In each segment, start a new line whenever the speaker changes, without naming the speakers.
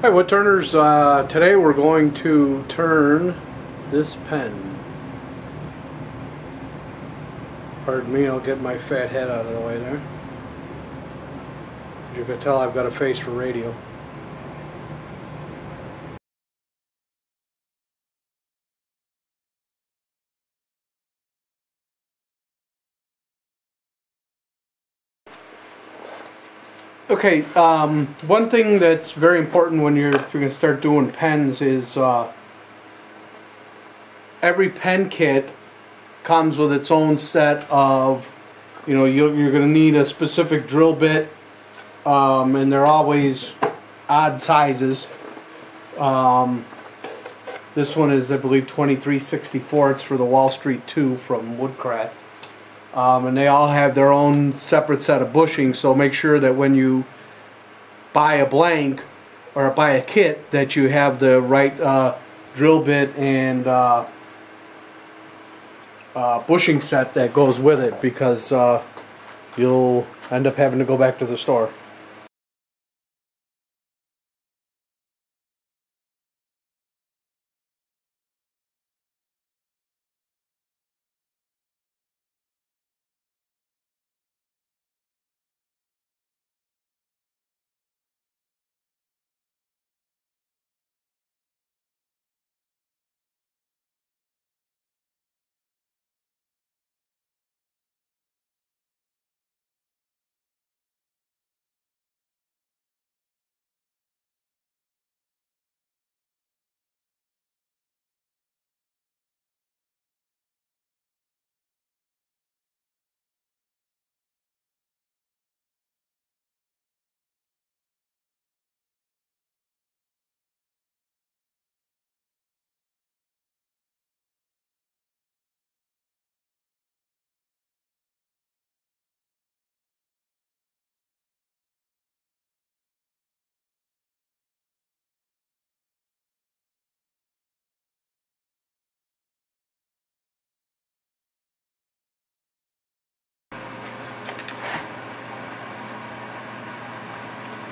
Hi wood turners, today we're going to turn this pen. Pardon me, I'll get my fat head out of the way there. As you can tell, I've got a face for radio. Okay, one thing that's very important when if you're going to start doing pens is every pen kit comes with its own set of, you're going to need a specific drill bit, and they're always odd sizes. This one is, I believe, 23/64. It's for the Wall Street 2 from Woodcraft. And they all have their own separate set of bushings, so make sure that when you buy a blank or buy a kit that you have the right drill bit and bushing set that goes with it, because you'll end up having to go back to the store.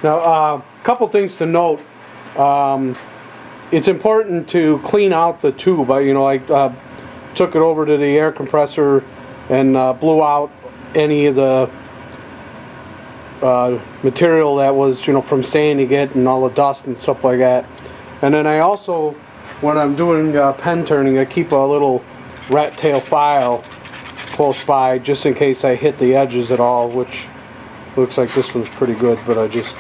Now, a couple things to note. It's important to clean out the tube. I took it over to the air compressor and blew out any of the material that was, from sanding it and all the dust and stuff like that. And then I also, when I'm doing pen turning, I keep a little rat tail file close by just in case I hit the edges at all, which looks like this one's pretty good, but I just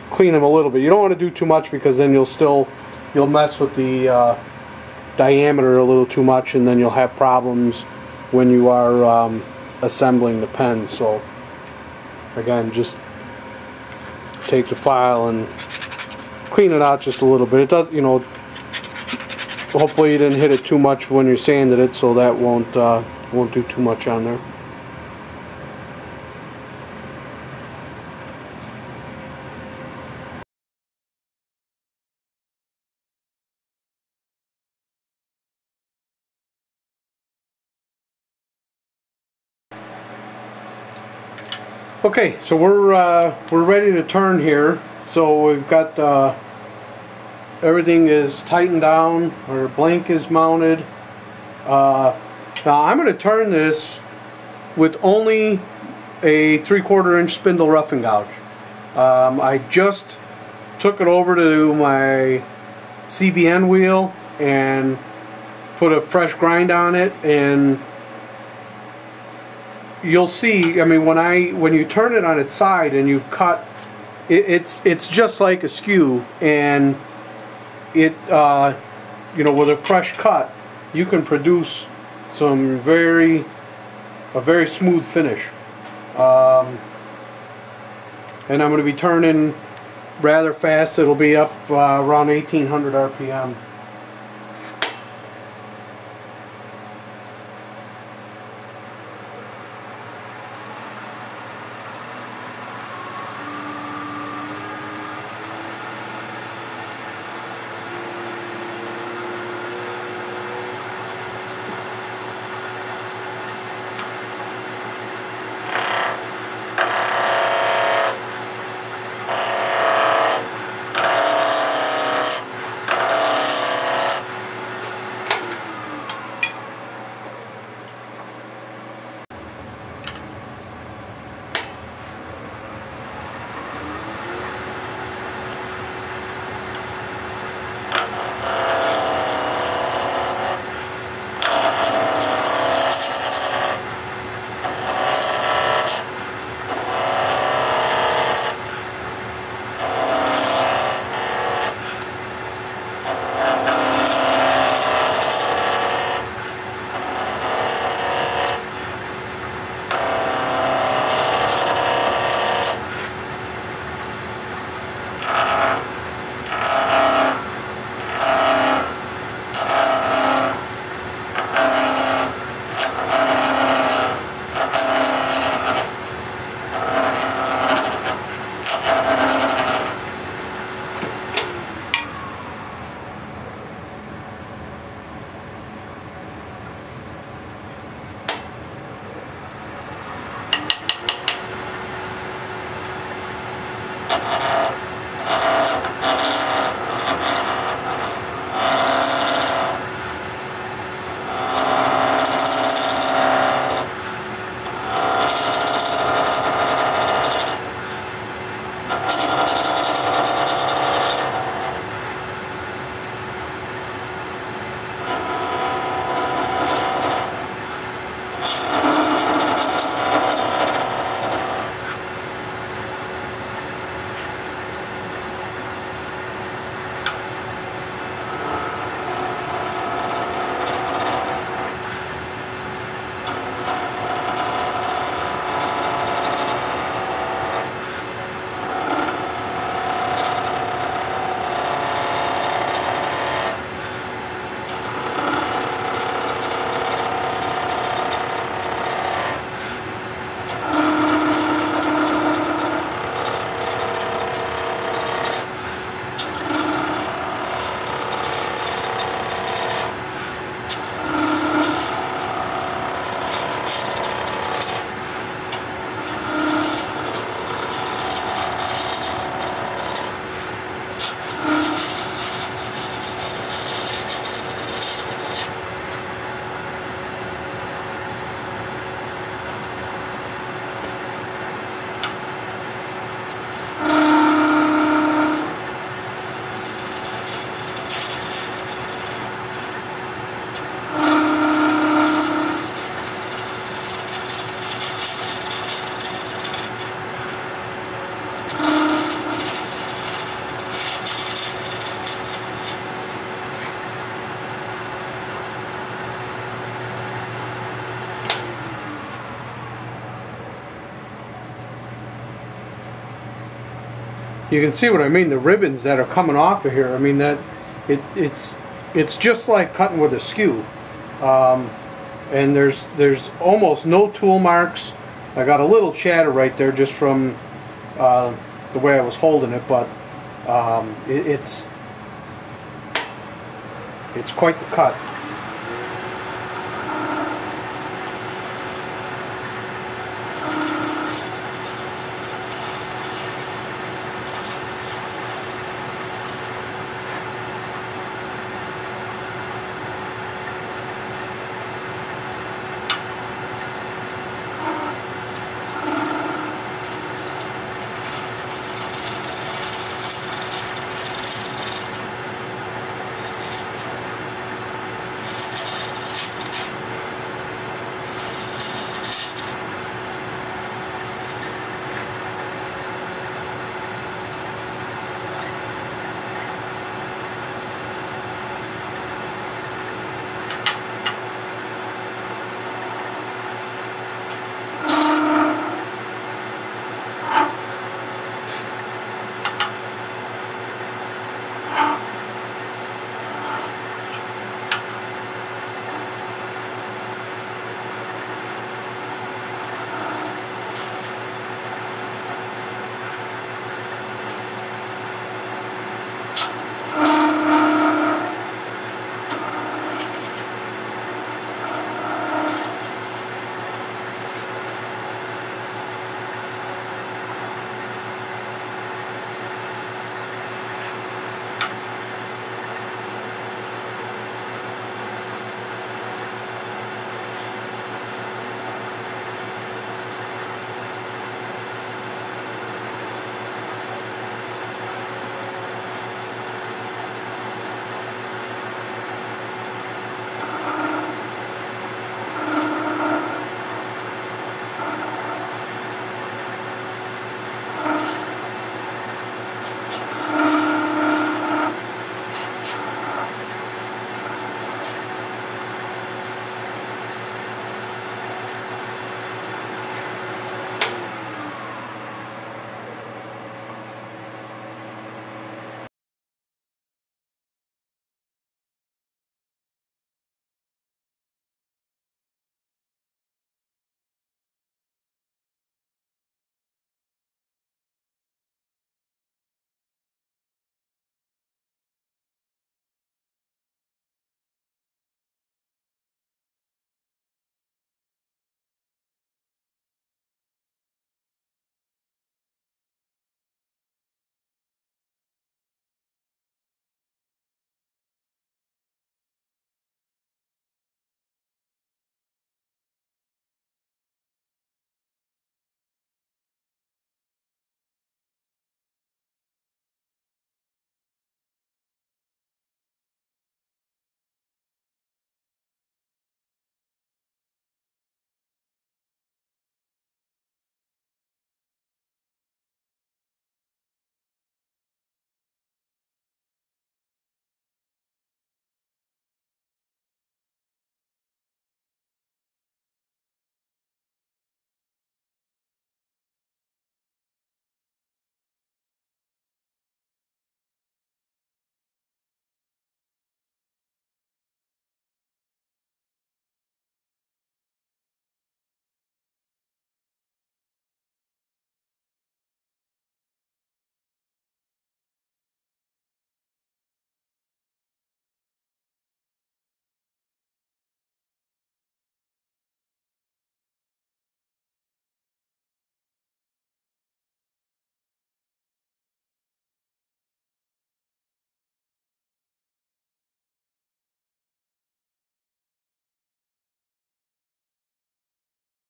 clean them a little bit. You don't want to do too much, because then you'll mess with the diameter a little too much, and then you'll have problems when you are assembling the pen. So again, just take the file and clean it out just a little bit. It does, hopefully you didn't hit it too much when you sanded it, so that won't do too much on there. Okay, so we're ready to turn here. So we've got everything is tightened down. Our blank is mounted. Now I'm going to turn this with only a 3/4 inch spindle roughing gouge. I just took it over to my CBN wheel and put a fresh grind on it, and you'll see, when you turn it on its side and you cut, it's just like a skew, and it with a fresh cut you can produce a very smooth finish. And I'm going to be turning rather fast. It'll be up around 1800 RPM. you can see what I mean. The ribbons that are coming off of here. I mean that it's just like cutting with a skew. And there's almost no tool marks. I got a little chatter right there just from the way I was holding it, but it's quite the cut.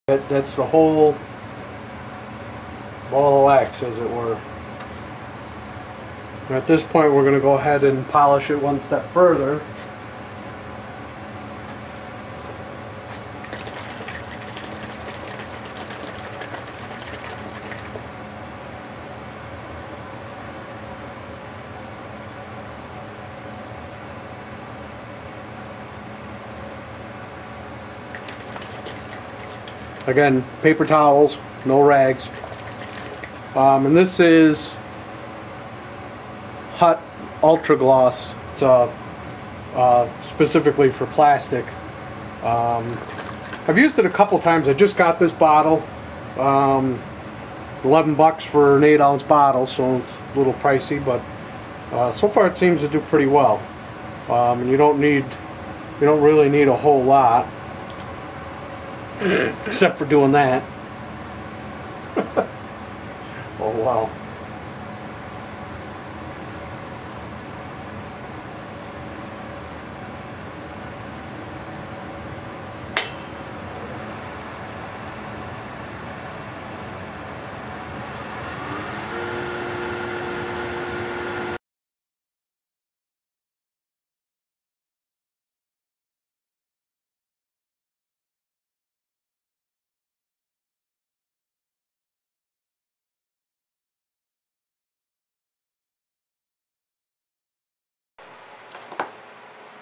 That's the whole ball of wax, as it were. And at this point, we're going to go ahead and polish it one step further. Again, paper towels, no rags. And this is Hut Ultra Gloss. It's specifically for plastic. I've used it a couple times. I just got this bottle. It's 11 bucks for an 8-ounce bottle, so it's a little pricey, but so far it seems to do pretty well. And you don't really need a whole lot, except for doing that. Oh wow.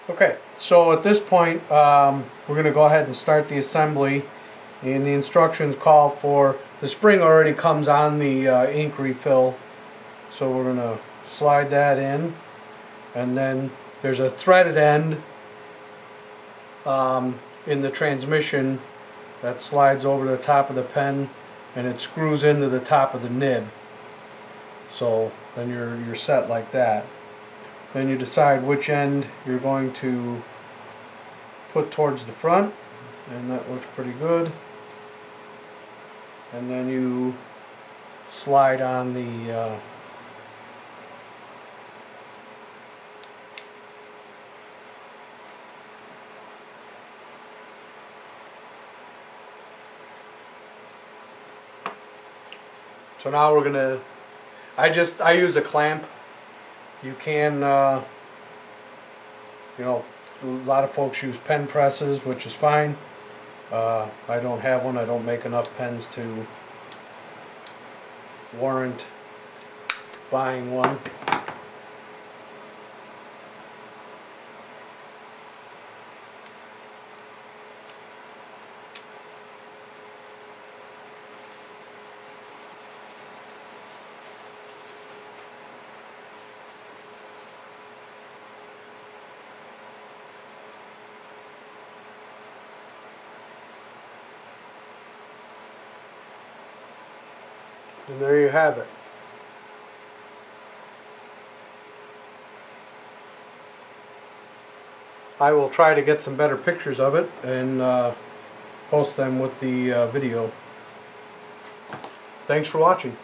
Okay, so at this point we're going to go ahead and start the assembly, and the instructions call for the spring already comes on the ink refill, so we're going to slide that in, and then there's a threaded end in the transmission that slides over the top of the pen, and it screws into the top of the nib, so then you're set like that. Then you decide which end you're going to put towards the front, and that looks pretty good. And then you slide on the so now we're gonna I use a clamp. You can, you know, a lot of folks use pen presses, which is fine. I don't have one. I don't make enough pens to warrant buying one. And there you have it. I will try to get some better pictures of it and post them with the video. Thanks for watching.